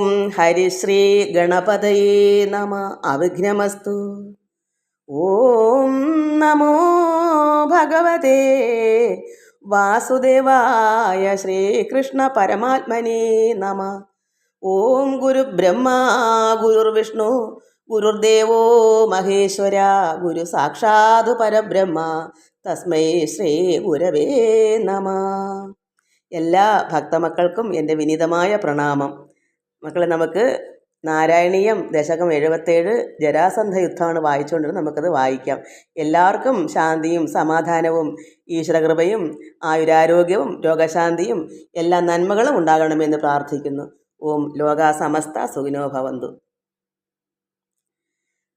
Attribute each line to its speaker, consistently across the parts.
Speaker 1: ഓം ഹരിശ്രീ ഗണപതയേ നമ. അവിഘ്നമസ്തു. ഓം നമോ ഭഗവതേ വാസുദേവായ ശ്രീകൃഷ്ണ പരമാത്മനേ നമ. ഓം ഗുരുബ്രഹ്മ ഗുരുർവിഷ്ണു ഗുരുർദേവോ മഹേശ്വര ഗുരു സാക്ഷാത് പരബ്രഹ്മ തസ്മൈ ശ്രീ ഗുരവേ നമ. എല്ലാ ഭക്തമക്കൾക്കും എൻ്റെ വിനീതമായ പ്രണാമം. മക്കളെ, നമുക്ക് നാരായണീയം ദശകം 77 ജരാസന്ധ യുദ്ധമാണ് വായിച്ചുകൊണ്ടിരുന്നത്. നമുക്കത് വായിക്കാം. എല്ലാവർക്കും ശാന്തിയും സമാധാനവും ഈശ്വരകൃപയും ആയുരാരോഗ്യവും രോഗശാന്തിയും എല്ലാ നന്മകളും ഉണ്ടാകണമെന്ന് പ്രാർത്ഥിക്കുന്നു. ഓം ലോകാ സമസ്ത സുഖിനോ ഭവന്തു.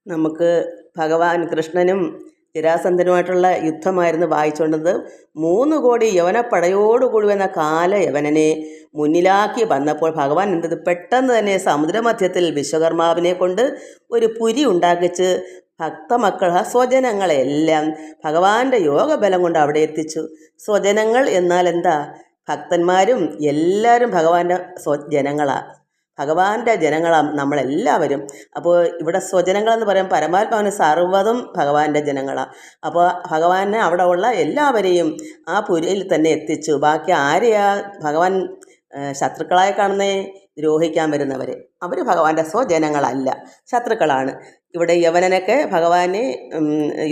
Speaker 1: നമുക്ക് ഭഗവാൻ കൃഷ്ണനും ജരാസന്ധനുമായിട്ടുള്ള യുദ്ധമായിരുന്നു വായിച്ചുകൊണ്ടത്. 3 കോടി യവനപ്പടയോടുകൂടി വന്ന യവനനെ മുന്നിലാക്കി വന്നപ്പോൾ ഭഗവാൻ എന്തത്, പെട്ടെന്ന് തന്നെ സമുദ്രമധ്യത്തിൽ വിശ്വകർമാവിനെ കൊണ്ട് ഒരു പുരി ഉണ്ടാക്കിച്ച് ഭക്തമക്കൾ സ്വജനങ്ങളെല്ലാം ഭഗവാന്റെ യോഗബലം കൊണ്ട് അവിടെ എത്തിച്ചു. സ്വജനങ്ങൾ എന്നാൽ എന്താ? ഭക്തന്മാരും എല്ലാവരും ഭഗവാന്റെ ജനങ്ങളാണ്, ഭഗവാന്റെ ജനങ്ങളാണ് നമ്മളെല്ലാവരും. അപ്പോൾ ഇവിടെ സ്വജനങ്ങളെന്ന് പറയാൻ പരമാത്മാവിന് സർവ്വതും ഭഗവാന്റെ ജനങ്ങളാണ്. അപ്പോൾ ഭഗവാനെ അവിടെ ഉള്ള എല്ലാവരെയും ആ പുരയിൽ തന്നെ എത്തിച്ചു. ബാക്കി ആരെയാ ഭഗവാൻ ശത്രുക്കളായി കാണുന്നേ? ദ്രോഹിക്കാൻ വരുന്നവരെ. അവർ ഭഗവാന്റെ സ്വജനങ്ങളല്ല, ശത്രുക്കളാണ്. ഇവിടെ യവനനൊക്കെ ഭഗവാനെ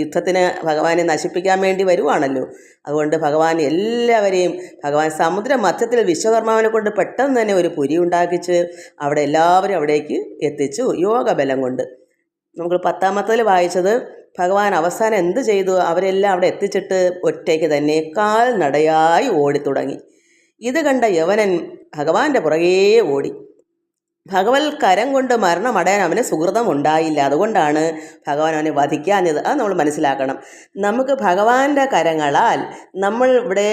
Speaker 1: യുദ്ധത്തിന് ഭഗവാനെ നശിപ്പിക്കാൻ വേണ്ടി വരുവാണല്ലോ. അതുകൊണ്ട് ഭഗവാൻ എല്ലാവരെയും ഭഗവാൻ സമുദ്ര മധ്യത്തിൽ വിശ്വകർമാവിനെ കൊണ്ട് പെട്ടെന്ന് തന്നെ ഒരു പുരി ഉണ്ടാക്കിച്ച് അവിടെ എല്ലാവരും അവിടേക്ക് എത്തിച്ചു യോഗബലം കൊണ്ട്. നമുക്ക് 10-ാമത്തേൽ വായിച്ചത് ഭഗവാൻ അവസാനം എന്ത് ചെയ്തു? അവരെല്ലാം അവിടെ എത്തിച്ചിട്ട് ഒറ്റയ്ക്ക് തന്നെ കാൽനടയായി ഓടിത്തുടങ്ങി. ഇത് കണ്ട യവനൻ ഭഗവാന്റെ പുറകേ ഓടി. ഭഗവത് കരം കൊണ്ട് മരണമടയാൻ അവന് സുഹൃതം ഉണ്ടായില്ല. അതുകൊണ്ടാണ് ഭഗവാൻ അവനെ വധിക്കാഞ്ഞത്. അത് നമ്മൾ മനസ്സിലാക്കണം. നമുക്ക് ഭഗവാന്റെ കരങ്ങളാൽ നമ്മൾ ഇവിടെ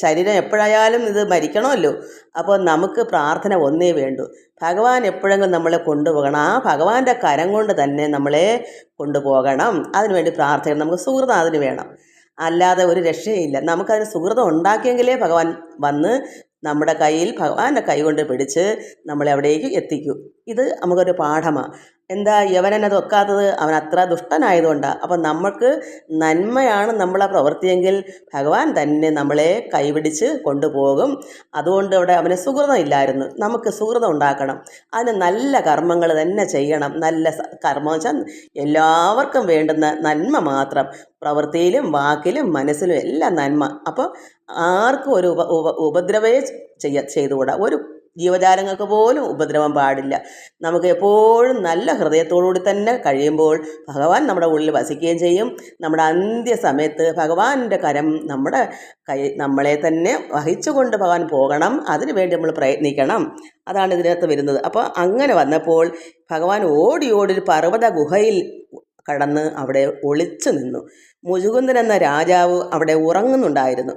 Speaker 1: ശരീരം എപ്പോഴായാലും ഇത് മരിക്കണമല്ലോ. അപ്പോൾ നമുക്ക് പ്രാർത്ഥന ഒന്നേ വേണ്ടൂ. ഭഗവാൻ എപ്പോഴെങ്കിലും നമ്മളെ കൊണ്ടുപോകണം. ആ ഭഗവാന്റെ കരം കൊണ്ട് തന്നെ നമ്മളെ കൊണ്ടുപോകണം. അതിനുവേണ്ടി പ്രാർത്ഥിക്കണം. നമുക്ക് സുഹൃതം അതിന് വേണം, അല്ലാതെ ഒരു രക്ഷയില്ല. നമുക്കതിന് സുഹൃതം ഉണ്ടാക്കിയെങ്കിലേ ഭഗവാൻ വന്ന് നമ്മുടെ കയ്യിൽ ഭഗവാന്റെ കൈ കൊണ്ട് പിടിച്ച് നമ്മളെ അവിടേക്ക് എത്തിക്കൂ. ഇത് നമുക്കൊരു പാഠമാണ്. എന്താ യവനത് ഒക്കാത്തത്? അവൻ അത്ര ദുഷ്ടനായതുകൊണ്ടാണ്. അപ്പം നമുക്ക് നന്മയാണ് നമ്മളെ പ്രവൃത്തിയെങ്കിൽ ഭഗവാൻ തന്നെ നമ്മളെ കൈപിടിച്ച് കൊണ്ടുപോകും. അതുകൊണ്ട് അവിടെ അവന് സുഹൃതം ഇല്ലായിരുന്നു. നമുക്ക് സുഹൃതം ഉണ്ടാക്കണം. അതിന് നല്ല കർമ്മങ്ങൾ തന്നെ ചെയ്യണം. നല്ല കർമ്മം വെച്ചാൽ എല്ലാവർക്കും വേണ്ടുന്ന നന്മ മാത്രം, പ്രവൃത്തിയിലും വാക്കിലും മനസ്സിലും എല്ലാം നന്മ. അപ്പോൾ ആർക്കും ഒരു ഉപദ്രവേ ചെയ്തുകൂടാ. ഒരു ജീവജാലങ്ങൾക്ക് പോലും ഉപദ്രവം പാടില്ല. നമുക്ക് എപ്പോഴും നല്ല ഹൃദയത്തോടുകൂടി തന്നെ കഴിയുമ്പോൾ ഭഗവാൻ നമ്മുടെ ഉള്ളിൽ വസിക്കുകയും ചെയ്യും. നമ്മുടെ അന്ത്യസമയത്ത് ഭഗവാന്റെ കരം നമ്മളെ തന്നെ വഹിച്ചുകൊണ്ട് ഭഗവാൻ പോകണം. അതിനു വേണ്ടി നമ്മൾ പ്രയത്നിക്കണം. അതാണ് ഇതിനകത്ത് വരുന്നത്. അപ്പോൾ അങ്ങനെ വന്നപ്പോൾ ഭഗവാൻ ഓടി ഒരു പർവ്വത ഗുഹയിൽ കടന്ന് അവിടെ ഒളിച്ചു നിന്നു. മുചുകുന്ദൻ എന്ന രാജാവ് അവിടെ ഉറങ്ങുന്നുണ്ടായിരുന്നു.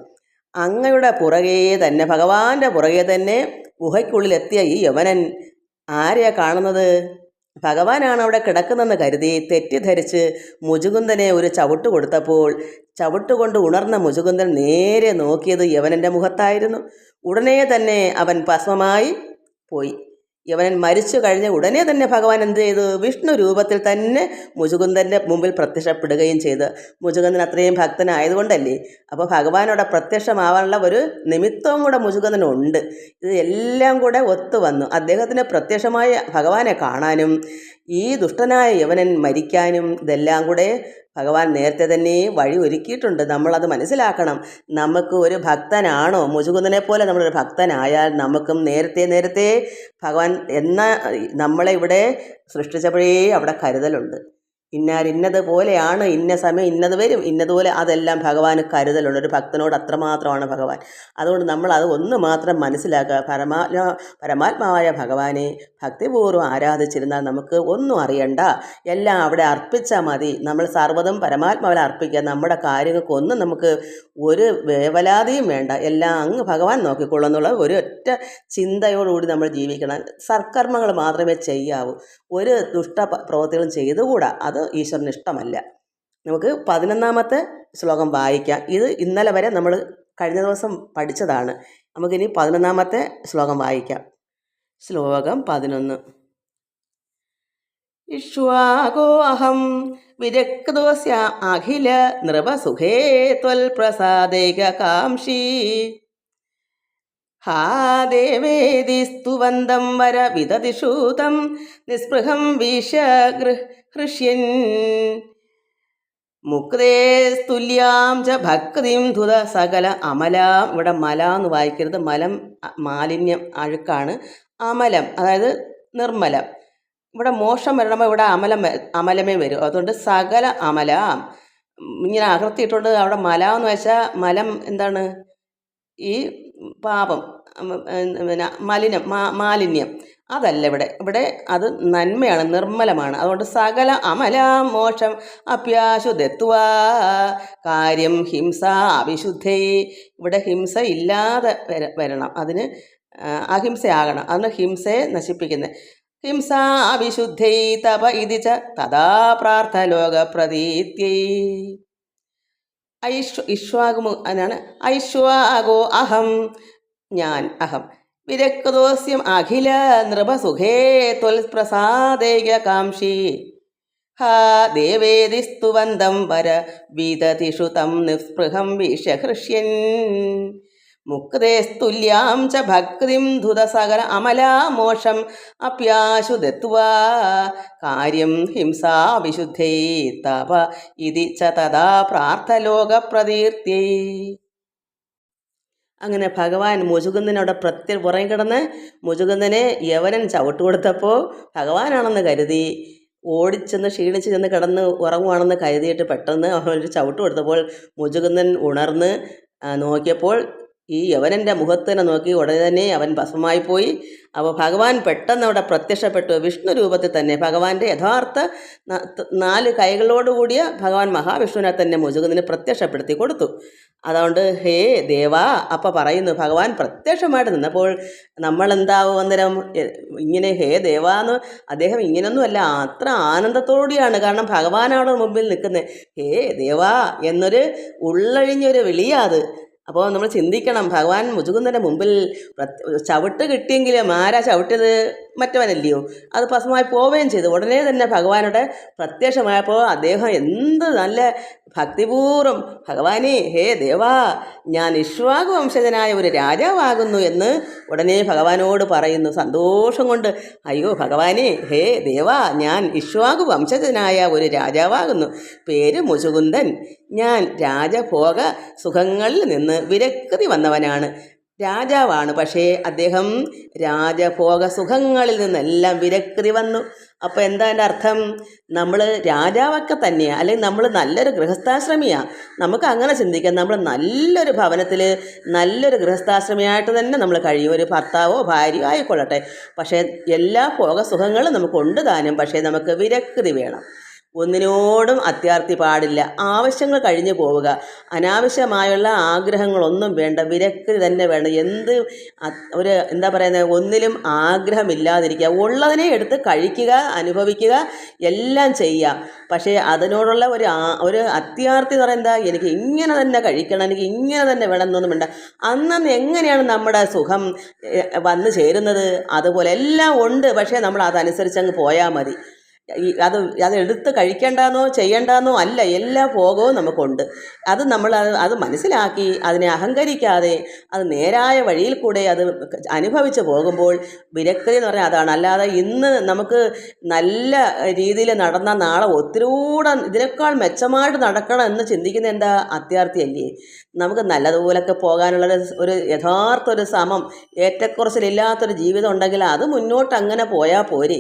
Speaker 1: അങ്ങയുടെ പുറകെ തന്നെ, ഭഗവാന്റെ പുറകെ തന്നെ ഗുഹയ്ക്കുള്ളിലെത്തിയ ഈ യവനൻ ആരെയാ കാണുന്നത്? ഭഗവാനാണ് അവിടെ കിടക്കുന്നെന്ന് കരുതി തെറ്റിദ്ധരിച്ച് മുചുകുന്ദനെ ഒരു ചവിട്ട് കൊടുത്തപ്പോൾ ചവിട്ടുകൊണ്ട് ഉണർന്ന മുചുകുന്ദൻ നേരെ നോക്കിയത് യവനൻ്റെ മുഖത്തായിരുന്നു. ഉടനെ തന്നെ അവൻ ഭസ്മമായി പോയി. യവനൻ മരിച്ചു കഴിഞ്ഞ ഉടനെ തന്നെ ഭഗവാൻ എന്ത് ചെയ്തു? വിഷ്ണു രൂപത്തിൽ തന്നെ മുചുകുന്ദൻ്റെ മുമ്പിൽ പ്രത്യക്ഷപ്പെടുകയും ചെയ്തു. മുചുകുന്ദൻ അത്രയും ഭക്തനായതുകൊണ്ടല്ലേ. അപ്പോൾ ഭഗവാനോടെ പ്രത്യക്ഷമാവാനുള്ള ഒരു നിമിത്തവും കൂടെ മുചുകുന്ദനുണ്ട്. ഇത് എല്ലാം കൂടെ ഒത്തു വന്നു. അദ്ദേഹത്തിന് പ്രത്യക്ഷമായ ഭഗവാനെ കാണാനും ഈ ദുഷ്ടനായ യവനൻ മരിക്കാനും ഇതെല്ലാം കൂടെ ഭഗവാൻ നേരത്തെ തന്നെ വഴി ഒരുക്കിയിട്ടുണ്ട്. നമ്മളത് മനസ്സിലാക്കണം. നമുക്ക് ഒരു ഭക്തനാണോ? മുചുകുന്ദനെ പോലെ നമ്മളൊരു ഭക്തനായാൽ നമുക്കും നേരത്തെ ഭഗവാൻ നമ്മളെ ഇവിടെ സൃഷ്ടിച്ചപ്പോഴേ അവിടെ കരുതലുണ്ട്. ഇന്നതുപോലെയാണ്, ഇന്ന സമയം ഇന്നത് വരും, ഇന്നതുപോലെ അതെല്ലാം ഭഗവാന് കരുതലുണ്ട്. ഒരു ഭക്തനോട് അത്രമാത്രമാണ് ഭഗവാൻ. അതുകൊണ്ട് നമ്മൾ അത് ഒന്ന് മാത്രം മനസ്സിലാക്കുക. പരമാത്മാവായ ഭഗവാനെ ഭക്തിപൂർവ്വം ആരാധിച്ചിരുന്നാൽ നമുക്ക് ഒന്നും അറിയണ്ട, എല്ലാം അവിടെ അർപ്പിച്ചാൽ മതി. നമ്മൾ സർവ്വതും പരമാത്മാവിൽ അർപ്പിക്കുക. നമ്മുടെ കാര്യങ്ങൾക്കൊന്നും നമുക്ക് ഒരു വേവലാതിയും വേണ്ട, എല്ലാം അങ്ങ് ഭഗവാൻ നോക്കിക്കൊള്ളും എന്നുള്ള ഒരു ഒറ്റ ചിന്തയോടുകൂടി നമ്മൾ ജീവിക്കണം. സൽക്കർമ്മങ്ങൾ മാത്രമേ ചെയ്യാവൂ. ഒരു ദുഷ്ട പ്രവൃത്തികളും ചെയ്തുകൂടാ. അത് ഈശ്വരന് ഇഷ്ടമല്ല. നമുക്ക് 11-ാമത്തെ ശ്ലോകം വായിക്കാം. ഇത് ഇന്നലെ വരെ നമ്മൾ കഴിഞ്ഞ ദിവസം പഠിച്ചതാണ്. നമുക്കിനി 11-ാമത്തെ ശ്ലോകം വായിക്കാം. ശ്ലോകം 11. ഇക്ഷ്വാകോ അഹം വിരക്തോസ്യ അഖില നൃപസുഖേ ത്വൽപ്രസാദൈകാംക്ഷി ഹാ ദേവേതി സ്തുവന്തം വര വിദതിഷൂതം നിസ്പൃഹം വീക്ഷ്യ ഹൃഷ്യൻ മുക്തേ സ്തുല്യാം ച ഭക്തിം ധുത സകല അമലാം. ഇവിടെ മല എന്ന് വായിക്കരുത്. മലം മാലിന്യം, അഴുക്കാണ്. അമലം അതായത് നിർമ്മലം. ഇവിടെ മോശം വരണമ്പോൾ ഇവിടെ അമലമേ വരും. അതുകൊണ്ട് സകല അമലാം ഇങ്ങനെ അകർത്തിയിട്ടുണ്ട്. അവിടെ മല എന്ന് വെച്ചാൽ മലം എന്താണ്? ഈ പാപം, പിന്നെ മാലിന്യം അതല്ല ഇവിടെ അത് നന്മയാണ്, നിർമ്മലമാണ്. അതുകൊണ്ട് സകല അമലാം മോക്ഷം അപ്യാശു ദത്വാ കാര്യം ഹിംസ അവിശുദ്ധൈ. ഇവിടെ ഹിംസ ഇല്ലാതെ വരണം, അതിന് അഹിംസയാകണം. അതിന് ഹിംസയെ നശിപ്പിക്കുന്നത്. ഹിംസ അവിശുദ്ധൈ തപ ഇതി ച തഥാ പ്രാർത്ഥലോക പ്രതീത്യൈ. എന്നാണ് ഐശ്വാഗോ അഹം, ഞാൻ അഹം വിരക്തോസ്യം അഖില നൃപസുഖേ ത്വൽപ്രസാദൈകാംക്ഷി ഹാ ദേവേതി സ്തുവന്തം വര വിദതിഷു തം നിസ്പൃഹം വീക്ഷ്യ ഹൃഷ്യൻ മുക്തേ സ്തുല്യാം ച ഭക്തിം ധുത സകല അമലാ മോക്ഷം അപ്യാശു ദത്വാ കാര്യം ഹിംസാ വിശുദ്ധൈ തപ ഇതി ച തഥാ പ്രാർത്ഥലോക പ്രതീർത്യൈ. അങ്ങനെ ഭഗവാൻ മുചുകുന്ദനോടെ പുറകെ കിടന്ന് മുചുകുന്ദനെ യവനൻ ചവിട്ട് കൊടുത്തപ്പോൾ ഭഗവാനാണെന്ന് കരുതി ഓടിച്ചെന്ന് ക്ഷീണിച്ച് ചെന്ന് കിടന്ന് ഉറങ്ങുവാണെന്ന് കരുതിയിട്ട് പെട്ടെന്ന് അവനൊരു ചവിട്ട് കൊടുത്തപ്പോൾ മുചുകുന്ദൻ ഉണർന്ന് നോക്കിയപ്പോൾ ഈ യവനൻ്റെ മുഖത്തിനെ നോക്കി ഉടനെ തന്നെ അവൻ ഭസ്മമായി പോയി. അപ്പോൾ ഭഗവാൻ പെട്ടെന്ന് അവിടെ പ്രത്യക്ഷപ്പെട്ടു. വിഷ്ണു രൂപത്തിൽ തന്നെ ഭഗവാന്റെ യഥാർത്ഥ 4 കൈകളോടുകൂടിയ ഭഗവാൻ മഹാവിഷ്ണുവിനെ തന്നെ മുചുകുന്ദന് പ്രത്യക്ഷപ്പെടുത്തി കൊടുത്തു. അതുകൊണ്ട് ഹേ ദേവാ, അപ്പം പറയുന്നു ഭഗവാൻ പ്രത്യക്ഷമായിട്ട് നിന്നപ്പോൾ നമ്മളെന്താവും അന്നേരം ഇങ്ങനെ ഹേ ദേവാന്ന് അദ്ദേഹം ഇങ്ങനെയൊന്നുമല്ല, അത്ര ആനന്ദത്തോടെയാണ്. കാരണം ഭഗവാനവിടെ മുമ്പിൽ നിൽക്കുന്നത്. ഹേ ദേവാ എന്നൊരു ഉള്ളഴിഞ്ഞൊരു വിളിയാത്. അപ്പോൾ നമ്മൾ ചിന്തിക്കണം, ഭഗവാൻ മുചുകുന്ദൻ്റെ മുമ്പിൽ ചവിട്ട് കിട്ടിയെങ്കിലും ആരാ ചവിട്ടിയത്? മറ്റവനല്ലയോ? അത് ഭസ്മമായി പോവുകയും ചെയ്തു. ഉടനെ തന്നെ ഭഗവാനുടെ പ്രത്യക്ഷമായപ്പോൾ അദ്ദേഹം എന്ത് നല്ല ഭക്തിപൂർവ്വം ഭഗവാനെ ഹേ ദേവാ, ഞാൻ ഇക്ഷ്വാകു വംശജനായ ഒരു രാജാവാകുന്നു എന്ന് ഉടനെ ഭഗവാനോട് പറയുന്നു സന്തോഷം കൊണ്ട്. അയ്യോ ഭഗവാനെ, ഹേ ദേവാ, ഞാൻ ഇക്ഷ്വാകു വംശജനായ ഒരു രാജാവാകുന്നു. പേര് മുചുകുന്ദൻ. ഞാൻ രാജഭോഗ സുഖങ്ങളിൽ നിന്ന് വിരക്തി വന്നവനാണ്. രാജാവാണ്, പക്ഷേ അദ്ദേഹം രാജഭോഗ സുഖങ്ങളിൽ നിന്നെല്ലാം വിരക്തി വന്നു. അപ്പോൾ എന്താ എൻ്റെ അർത്ഥം? നമ്മൾ രാജാവൊക്കെ തന്നെയാണ്, അല്ലെങ്കിൽ നമ്മൾ നല്ലൊരു ഗൃഹസ്ഥാശ്രമിയാണ്. നമുക്ക് അങ്ങനെ ചിന്തിക്കാം. നമ്മൾ നല്ലൊരു ഭവനത്തിൽ നല്ലൊരു ഗൃഹസ്ഥാശ്രമിയായിട്ട് തന്നെ നമ്മൾ കഴിയും. ഒരു ഭർത്താവോ ഭാര്യയോ ആയിക്കൊള്ളട്ടെ. പക്ഷേ എല്ലാ ഭോഗസുഖങ്ങളും നമുക്കുണ്ട് താനും. പക്ഷേ നമുക്ക് വിരക്തി വേണം. ഒന്നിനോടും അത്യാർത്തി പാടില്ല. ആവശ്യങ്ങൾ കഴിഞ്ഞു പോവുക. അനാവശ്യമായുള്ള ആഗ്രഹങ്ങളൊന്നും വേണ്ട. വിരക്തി തന്നെ വേണം. ഒരു എന്താ പറയുന്നത്, ഒന്നിലും ആഗ്രഹമില്ലാതിരിക്കുക. ഉള്ളതിനെ എടുത്ത് കഴിക്കുക, അനുഭവിക്കുക, എല്ലാം ചെയ്യുക. പക്ഷേ അതിനോടുള്ള ഒരു അത്യാർത്തി എന്ന് പറയുന്നത് എനിക്ക് ഇങ്ങനെ തന്നെ കഴിക്കണം, എനിക്ക് ഇങ്ങനെ തന്നെ വേണം എന്നൊന്നും വേണ്ട. അന്നന്ന് എങ്ങനെയാണ് നമ്മുടെ സുഖം വന്നു ചേരുന്നത് അതുപോലെ എല്ലാം ഉണ്ട്. പക്ഷേ നമ്മൾ അതനുസരിച്ച് അങ്ങ് പോയാൽ മതി. അത് എടുത്ത് കഴിക്കേണ്ടെന്നോ ചെയ്യേണ്ടെന്നോ അല്ല, എല്ലാ ഭോഗവും നമുക്കുണ്ട്. അത് മനസ്സിലാക്കി അതിനെ അഹങ്കരിക്കാതെ അത് നേരായ വഴിയിൽ കൂടെ അത് അനുഭവിച്ച് പോകുമ്പോൾ വിരക്തി എന്ന് പറഞ്ഞാൽ അതാണ്. അല്ലാതെ ഇന്ന് നമുക്ക് നല്ല രീതിയിൽ നടന്ന നാളെ ഒത്തിരികൂടെ ഇതിനേക്കാൾ മെച്ചമായിട്ട് നടക്കണം എന്ന് ചിന്തിക്കുന്ന എന്താ? അത്യാർത്തിയല്ലേ? നമുക്ക് നല്ലതുപോലൊക്കെ പോകാനുള്ള ഒരു യഥാർത്ഥ ഒരു സമം, ഏറ്റക്കുറച്ചിലില്ലാത്തൊരു ജീവിതം ഉണ്ടെങ്കിൽ അത് മുന്നോട്ട് അങ്ങനെ പോയാൽ പോരെ.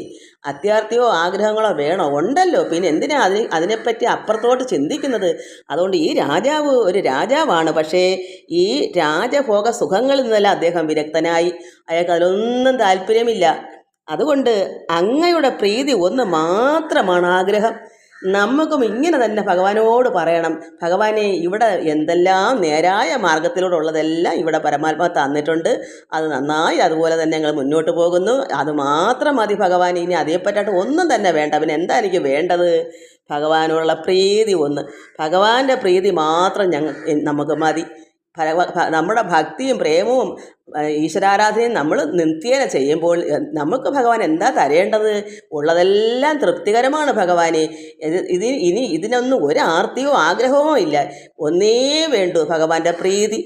Speaker 1: അത്യാർത്തിയോ ആഗ്രഹങ്ങളോ വേണോ? ഉണ്ടല്ലോ. പിന്നെ എന്തിനാ അതിനെപ്പറ്റി അപ്പുറത്തോട്ട് ചിന്തിക്കുന്നത്? അതുകൊണ്ട് ഈ രാജാവ് ഒരു രാജാവാണ്. പക്ഷേ ഈ രാജഭോഗ സുഖങ്ങളിൽ നിന്നല്ല അദ്ദേഹം വിരക്തനായി. അയാൾക്ക് അതിലൊന്നും താല്പര്യമില്ല. അതുകൊണ്ട് അങ്ങയുടെ പ്രീതി ഒന്ന് മാത്രമാണ് ആഗ്രഹം. നമുക്കും ഇങ്ങനെ തന്നെ ഭഗവാനോട് പറയണം. ഭഗവാനെ, ഇവിടെ എന്തെല്ലാം നേരായ മാർഗത്തിലൂടെ ഉള്ളതെല്ലാം ഇവിടെ പരമാത്മാവ് തന്നിട്ടുണ്ട്. അത് നന്നായി അതുപോലെ തന്നെ ഞങ്ങൾ മുന്നോട്ട് പോകുന്നു. അത് മാത്രം മതി ഭഗവാൻ. ഇനി അതേപ്പറ്റായിട്ട് ഒന്നും തന്നെ വേണ്ട. പിന്നെ എന്താ എനിക്ക് വേണ്ടത്? ഭഗവാനോടുള്ള പ്രീതി ഒന്ന്, ഭഗവാന്റെ പ്രീതി മാത്രം നമുക്ക് മതി. നമ്മുടെ ഭക്തിയും പ്രേമവും ഈശ്വരാരാധനയും നമ്മൾ നിത്യേന ചെയ്യുമ്പോൾ നമുക്ക് ഭഗവാൻ എന്താ തരേണ്ടത്? ഉള്ളതെല്ലാം തൃപ്തികരമാണ് ഭഗവാനെ. ഇനി ഇതിനൊന്നും ഒരു ആർത്തിയോ ആഗ്രഹമോ ഇല്ല. ഒന്നേ വേണ്ടൂ, ഭഗവാന്റെ പ്രീതി,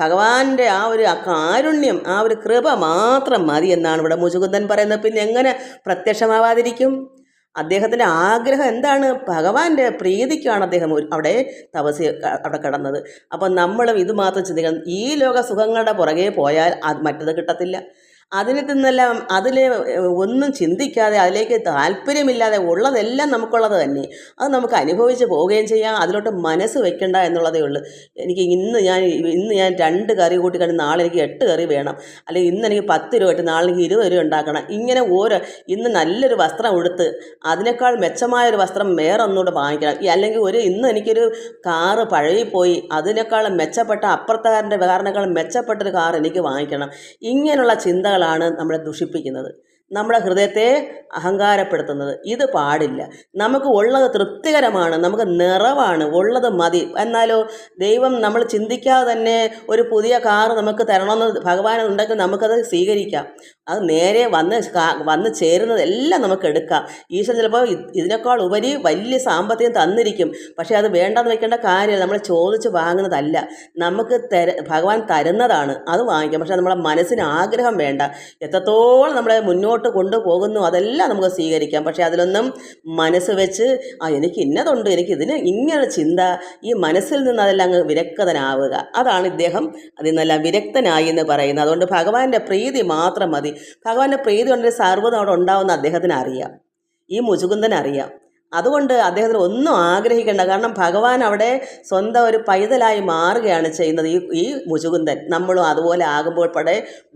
Speaker 1: ഭഗവാന്റെ ആ ഒരു കാരുണ്യം, ആ ഒരു കൃപ മാത്രം മതി എന്നാണ് ഇവിടെ മുചുകുന്ദൻ പറയുന്നത്. പിന്നെ എങ്ങനെ പ്രത്യക്ഷമാവാതിരിക്കും? അദ്ദേഹത്തിൻ്റെ ആഗ്രഹം എന്താണ്? ഭഗവാന്റെ പ്രീതിക്കാണ് അദ്ദേഹം അവിടെ തപസ് അവിടെ കിടന്നത്. അപ്പം നമ്മളും ഇത് മാത്രം ചിന്തിക്കണം. ഈ ലോക സുഖങ്ങളുടെ പുറകെ പോയാൽ അത് മറ്റത് കിട്ടത്തില്ല. അതിൽ നിന്നെല്ലാം ഒന്നും ചിന്തിക്കാതെ, അതിലേക്ക് താല്പര്യമില്ലാതെ ഉള്ളതെല്ലാം നമുക്കുള്ളത് തന്നെ, അത് നമുക്ക് അനുഭവിച്ച് പോവുകയും ചെയ്യാം. അതിലോട്ട് മനസ്സ് വെക്കണ്ട എന്നുള്ളതേ ഉള്ളൂ. എനിക്ക് ഇന്ന് ഞാൻ 2 കറി കൂട്ടി കഴിഞ്ഞ് നാളെ എനിക്ക് 8 കറി വേണം, അല്ലെങ്കിൽ ഇന്ന് എനിക്ക് 10 രൂപ ഇട്ട് നാളെ എനിക്ക് 20 രൂപ ഉണ്ടാക്കണം. ഇങ്ങനെ ഇന്ന് നല്ലൊരു വസ്ത്രം ഉടുത്ത് അതിനേക്കാൾ മെച്ചമായൊരു വസ്ത്രം വേറെ ഒന്നുകൂടെ വാങ്ങിക്കണം. അല്ലെങ്കിൽ ഇന്ന് എനിക്കൊരു കാറ് പഴകിപ്പോയി, അതിനേക്കാളും മെച്ചപ്പെട്ട അപ്പുറത്തുകാരൻ്റെ കാറിനേക്കാളും മെച്ചപ്പെട്ടൊരു കാർ എനിക്ക് വാങ്ങിക്കണം. ഇങ്ങനെയുള്ള ചിന്തകളാണ് നമ്മളെ ദുഷിപ്പിക്കുന്നത്, നമ്മുടെ ഹൃദയത്തെ അഹങ്കാരപ്പെടുത്തുന്നത്. ഇത് പാടില്ല. നമുക്ക് ഉള്ളത് തൃപ്തികരമാണ്, നമുക്ക് നിറവാണ്, ഉള്ളത് മതി. എന്നാലോ ദൈവം നമ്മൾ ചിന്തിക്കാതെ തന്നെ ഒരു പുതിയ കാറ് നമുക്ക് തരണമെന്ന് ഭഗവാൻ ഉണ്ടെങ്കിൽ നമുക്കത് സ്വീകരിക്കാം. അത് നേരെ വന്ന് ചേരുന്നതെല്ലാം നമുക്ക് എടുക്കാം. ഈശ്വരൻ ചിലപ്പോൾ ഇതിനേക്കാൾ ഉപരി വലിയ സാമ്പത്തികം തന്നിരിക്കും. പക്ഷേ അത് വേണ്ടെന്ന് വെക്കേണ്ട കാര്യമില്ല. നമ്മൾ ചോദിച്ച് വാങ്ങുന്നതല്ല, നമുക്ക് ഭഗവാൻ തരുന്നതാണ്, അത് വാങ്ങിക്കാം. പക്ഷേ നമ്മളെ മനസ്സിന് ആഗ്രഹം വേണ്ട. എത്രത്തോളം നമ്മളെ മുന്നോട്ട് കൊണ്ടുപോകുന്നു അതെല്ലാം നമുക്ക് സ്വീകരിക്കാം. പക്ഷേ അതിലൊന്നും മനസ്സ് വെച്ച് എനിക്ക് ഇന്നതുണ്ട്, എനിക്കിതിന് ഇങ്ങനെ ചിന്ത, ഈ മനസ്സിൽ നിന്ന് അതെല്ലാം അങ്ങ് വിരക്തനാവുക. അതാണ് ഇദ്ദേഹം അതിൽ നിന്നെല്ലാം വിരക്തനായി എന്ന് പറയുന്നത്. അതുകൊണ്ട് ഭഗവാന്റെ പ്രീതി മാത്രം മതി. ഭഗവാന്റെ പ്രീതി കൊണ്ടൊരു സർവ്വതം അവിടെ ഉണ്ടാവുമെന്ന് അദ്ദേഹത്തിന് അറിയാം, ഈ മുചുകുന്ദന് അറിയാം. അതുകൊണ്ട് അദ്ദേഹത്തിന് ഒന്നും ആഗ്രഹിക്കേണ്ട. കാരണം ഭഗവാൻ അവിടെ സ്വന്തം ഒരു പൈതലായി മാറുകയാണ് ചെയ്യുന്നത്. ഈ മുചുകുന്ദൻ നമ്മളും അതുപോലെ ആകുമ്പോൾ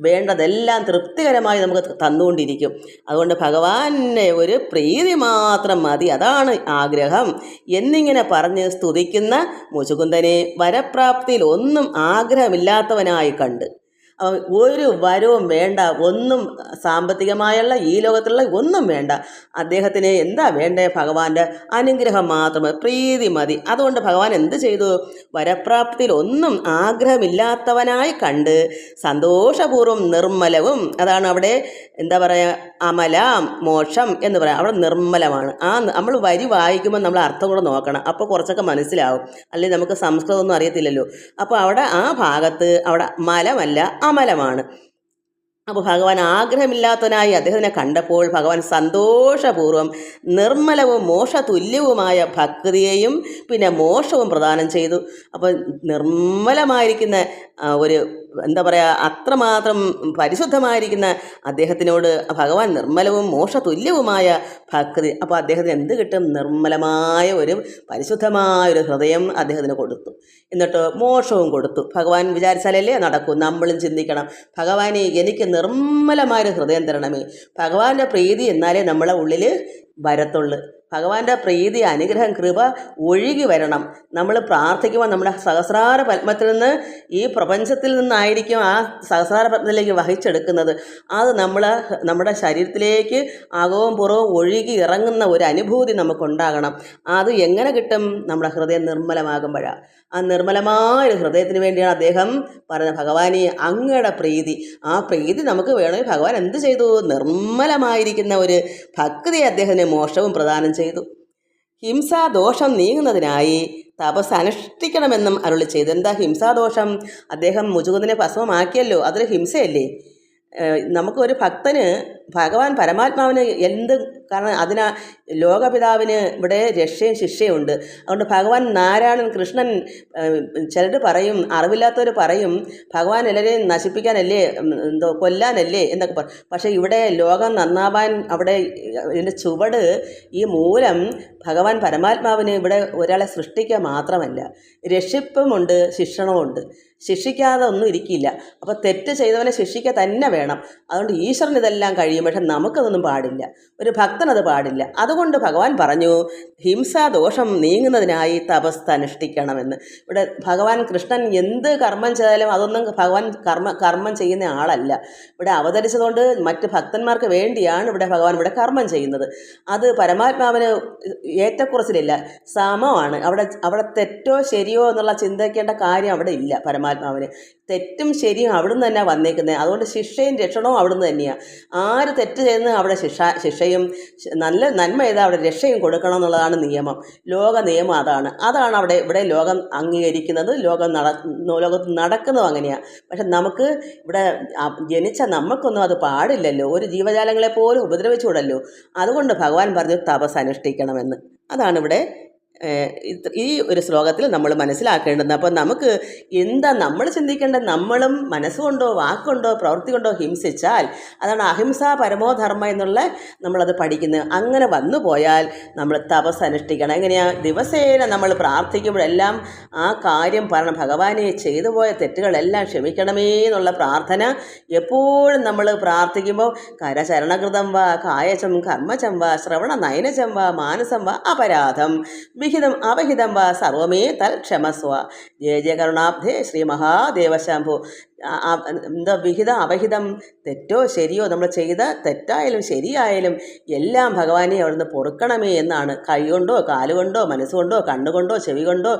Speaker 1: വേണ്ടതെല്ലാം തൃപ്തികരമായി നമുക്ക് തന്നുകൊണ്ടിരിക്കും. അതുകൊണ്ട് ഭഗവാന്റെ ഒരു പ്രീതി മാത്രം മതി, അതാണ് ആഗ്രഹം എന്നിങ്ങനെ പറഞ്ഞ് സ്തുതിക്കുന്ന മുചുകുന്ദനെ വരപ്രാപ്തിയിൽ ഒന്നും ആഗ്രഹമില്ലാത്തവനായി കണ്ട്, ഒരു വരവും വേണ്ട, ഒന്നും സാമ്പത്തികമായുള്ള ഈ ലോകത്തിലുള്ള ഒന്നും വേണ്ട. അദ്ദേഹത്തിന് എന്താ വേണ്ടേ? ഭഗവാന്റെ അനുഗ്രഹം മാത്രം, പ്രീതി മതി. അതുകൊണ്ട് ഭഗവാൻ എന്ത് ചെയ്തു? വരപ്രാപ്തിയിൽ ഒന്നും ആഗ്രഹമില്ലാത്തവനായി കണ്ട് സന്തോഷപൂർവ്വം നിർമ്മലവും, അതാണ് അവിടെ എന്താ പറയുക, അമലാം മോക്ഷം എന്ന് പറയാം. അവിടെ നിർമ്മലമാണ്. നമ്മൾ വരി വായിക്കുമ്പോൾ നമ്മൾ അർത്ഥം കൂടെ നോക്കണം, അപ്പോൾ കുറച്ചൊക്കെ മനസ്സിലാവും. അല്ലെങ്കിൽ നമുക്ക് സംസ്കൃതമൊന്നും അറിയത്തില്ലല്ലോ. അപ്പോൾ അവിടെ ആ ഭാഗത്ത് അവിടെ മലമല്ല അമലമാണ്. അപ്പോൾ ഭഗവാൻ ആഗ്രഹമില്ലാത്തവനായി അദ്ദേഹത്തിനെ കണ്ടപ്പോൾ ഭഗവാൻ സന്തോഷപൂർവ്വം നിർമ്മലവും മോക്ഷതുല്യവുമായ ഭക്തിയെയും പിന്നെ മോക്ഷവും പ്രദാനം ചെയ്തു. അപ്പോൾ നിർമ്മലമായിരിക്കുന്ന ഒരു എന്താ പറയുക, അത്രമാത്രം പരിശുദ്ധമായിരിക്കുന്ന അദ്ദേഹത്തിനോട് ഭഗവാൻ നിർമ്മലവും മോക്ഷതുല്യവുമായ ഭക്തി. അപ്പോൾ അദ്ദേഹത്തിന് എന്ത് കിട്ടും? നിർമ്മലമായ ഒരു പരിശുദ്ധമായൊരു ഹൃദയം അദ്ദേഹത്തിന് കൊടുത്തു. എന്നിട്ട് മോക്ഷവും കൊടുത്തു. ഭഗവാൻ വിചാരിച്ചാലല്ലേ നടക്കൂ. നമ്മളും ചിന്തിക്കണം, ഭഗവാനെ എനിക്ക് നിർമ്മലമായൊരു ഹൃദയം തരണമേ. ഭഗവാന്റെ പ്രീതി എന്നാലേ നമ്മളെ ഉള്ളിൽ വരത്തുള്ളൂ. ഭഗവാന്റെ പ്രീതി, അനുഗ്രഹം, കൃപ ഒഴുകി വരണം. നമ്മൾ പ്രാർത്ഥിക്കുമ്പോൾ നമ്മുടെ സഹസ്രാര പത്മത്തിൽ നിന്ന്, ഈ പ്രപഞ്ചത്തിൽ നിന്നായിരിക്കും ആ സഹസ്രാര പത്മത്തിലേക്ക് വഹിച്ചെടുക്കുന്നത്. അത് നമ്മുടെ ശരീരത്തിലേക്ക് അകവും പുറവും ഒഴുകി ഇറങ്ങുന്ന ഒരു അനുഭൂതി നമുക്കുണ്ടാകണം. അത് എങ്ങനെ കിട്ടും? നമ്മുടെ ഹൃദയം നിർമ്മലമാകുമ്പോഴാണ്. ആ നിർമ്മലമായ ഹൃദയത്തിന് വേണ്ടിയാണ് അദ്ദേഹം പറഞ്ഞ, ഭഗവാനെ അങ്ങയുടെ പ്രീതി, ആ പ്രീതി നമുക്ക് വേണമെങ്കിൽ ഭഗവാൻ എന്ത് ചെയ്തു? നിർമ്മലമായിരിക്കുന്ന ഒരു ഭക്തി അദ്ദേഹത്തിന് മോക്ഷവും പ്രദാനം ചെയ്തു. ഹിംസാദോഷം നീങ്ങുന്നതിനായി തപസ് അനുഷ്ഠിക്കണമെന്നും അരുളി ചെയ്തു. എന്താ ഹിംസാദോഷം? അദ്ദേഹം മുചുകുന്ദനെ ഭസ്മമാക്കിയല്ലോ, അതൊരു ഹിംസയല്ലേ? നമുക്കൊരു ഭക്തന് ഭഗവാൻ പരമാത്മാവിന് കാരണം ലോകപിതാവിന് ഇവിടെ രക്ഷയും ശിക്ഷയും ഉണ്ട്. അതുകൊണ്ട് ഭഗവാൻ നാരായണൻ, കൃഷ്ണൻ, ചിലർ പറയും, അറിവില്ലാത്തവർ പറയും ഭഗവാൻ എല്ലാവരെയും നശിപ്പിക്കാനല്ലേ, കൊല്ലാനല്ലേ എന്നൊക്കെ പറയും. പക്ഷേ ഇവിടെ ലോകം നന്നാവാൻ അവിടെ ഇതിൻ്റെ ചുവട്, ഈ മൂലം ഭഗവാൻ പരമാത്മാവിന് ഇവിടെ ഒരാളെ സൃഷ്ടിക്കുക മാത്രമല്ല, രക്ഷിപ്പുമുണ്ട്, ശിക്ഷണവുമുണ്ട്. ശിക്ഷിക്കാതെ ഒന്നും ഇരിക്കില്ല. അപ്പോൾ തെറ്റ് ചെയ്തവനെ ശിക്ഷിക്കുക തന്നെ വേണം. അതുകൊണ്ട് ഈശ്വരൻ ഇതെല്ലാം കഴിയും, പക്ഷെ നമുക്കതൊന്നും പാടില്ല, ഒരു ഭക്തനത് പാടില്ല. അതുകൊണ്ട് ഭഗവാൻ പറഞ്ഞു, ഹിംസാദോഷം നീങ്ങുന്നതിനായി തപസ് അനുഷ്ഠിക്കണമെന്ന്. ഇവിടെ ഭഗവാൻ കൃഷ്ണൻ എന്ത് കർമ്മം ചെയ്താലും അതൊന്നും ഭഗവാൻ കർമ്മം ചെയ്യുന്ന ആളല്ല. ഇവിടെ അവതരിച്ചതുകൊണ്ട് മറ്റ് ഭക്തന്മാർക്ക് വേണ്ടിയാണ് ഭഗവാൻ ഇവിടെ കർമ്മം ചെയ്യുന്നത്. അത് പരമാത്മാവിന് ഏറ്റക്കുറച്ചിലില്ല, സമമാണ്. അവിടെ തെറ്റോ ശരിയോ എന്നുള്ള ചിന്തിക്കേണ്ട കാര്യം അവിടെ ഇല്ല. പരമാത്മാവിന്. തെറ്റും ശരിയും അവിടുന്ന് തന്നെ വന്നേക്കുന്നത്. അതുകൊണ്ട് ശിക്ഷയും രക്ഷണവും അവിടുന്ന് തന്നെയാണ്. ആര് തെറ്റ് ചെയ്യുന്ന അവിടെ ശിക്ഷയും നല്ല നന്മ ചെയ്താൽ അവിടെ രക്ഷയും കൊടുക്കണം എന്നുള്ളതാണ് നിയമം. ലോക നിയമം അതാണ്. ഇവിടെ ലോകം അംഗീകരിക്കുന്നത്. ലോകത്ത് നടക്കുന്നതും അങ്ങനെയാണ്. പക്ഷെ നമുക്ക് ഇവിടെ ജനിച്ച നമുക്കൊന്നും അത് പാടില്ലല്ലോ. ഒരു ജീവജാലങ്ങളെ പോലും ഉപദ്രവിച്ചുകൂടല്ലോ. അതുകൊണ്ട് ഭഗവാൻ പറഞ്ഞു തപസ് അനുഷ്ഠിക്കണമെന്ന്. അതാണ് ഇവിടെ ഈ ഒരു ശ്ലോകത്തിൽ നമ്മൾ മനസ്സിലാക്കേണ്ടത്. അപ്പോൾ നമുക്ക് എന്താ നമ്മൾ ചിന്തിക്കേണ്ടത്? നമ്മളും മനസ്സുകൊണ്ടോ വാക്കുകൊണ്ടോ പ്രവൃത്തി കൊണ്ടോ ഹിംസിച്ചാൽ അതാണ് അഹിംസാ പരമോധർമ്മ എന്നുള്ള നമ്മളത് പഠിക്കുന്നത്. അങ്ങനെ വന്നു പോയാൽ നമ്മൾ തപസ് അനുഷ്ഠിക്കണം. എങ്ങനെയാണ്? ദിവസേന നമ്മൾ പ്രാർത്ഥിക്കുമ്പോഴെല്ലാം ആ കാര്യം പറയണം. ഭഗവാനെ ചെയ്തു പോയ തെറ്റുകളെല്ലാം ക്ഷമിക്കണമേ എന്നുള്ള പ്രാർത്ഥന എപ്പോഴും നമ്മൾ പ്രാർത്ഥിക്കുമ്പോൾ കരചരണകൃതം വാ കായചം കർമ്മചം വാ ശ്രവണ നയനചം വാ മാനസം വാ അപരാധം വിഹിതം അവഹിതം വാ സർവമേ തൽ ക്ഷമസ്വ. ജയ ജയ കരുണാബ്ധേ ശ്രീ മഹാദേവശാംഭു. എന്താ വിഹിതം അവഹിതം, തെറ്റോ ശരിയോ നമ്മൾ ചെയ്ത തെറ്റായാലും ശരിയായാലും എല്ലാം ഭഗവാനെ അവിടുന്ന് പൊറുക്കണമേ എന്നാണ്. കൈകൊണ്ടോ കാലുകൊണ്ടോ മനസ്സുകൊണ്ടോ കണ്ണുകൊണ്ടോ ചെവി കൊണ്ടോ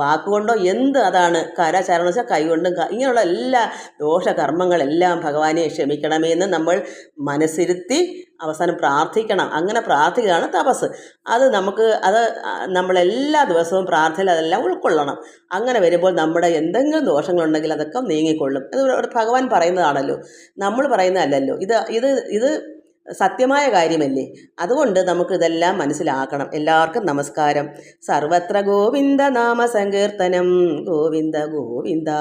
Speaker 1: വാക്കുകൊണ്ടോ എന്ത്, അതാണ് കരചരണം വെച്ചാൽ കൈകൊണ്ടും ഇങ്ങനെയുള്ള എല്ലാ ദോഷകർമ്മങ്ങളെല്ലാം ഭഗവാനെ ക്ഷമിക്കണമേ എന്ന് നമ്മൾ മനസ്സിരുത്തി അവസാനം പ്രാർത്ഥിക്കണം. അങ്ങനെ പ്രാർത്ഥിക്കുകയാണ് തപസ്. അത് നമ്മളെല്ലാ ദിവസവും പ്രാർത്ഥനയിൽ അതെല്ലാം ഉൾക്കൊള്ളണം. അങ്ങനെ വരുമ്പോൾ നമ്മുടെ എന്തെങ്കിലും ദോഷങ്ങളുണ്ടെങ്കിൽ അതൊക്കെ നീങ്ങിക്കൊള്ളും. അത് ഭഗവാൻ പറയുന്നതാണല്ലോ, നമ്മൾ പറയുന്നതല്ലല്ലോ. ഇത് സത്യമായ കാര്യമല്ലേ. അതുകൊണ്ട് നമുക്കിതെല്ലാം മനസ്സിലാക്കണം. എല്ലാവർക്കും നമസ്കാരം. സർവത്ര ഗോവിന്ദ നാമ സങ്കീർത്തനം. ഗോവിന്ദ ഗോവിന്ദ.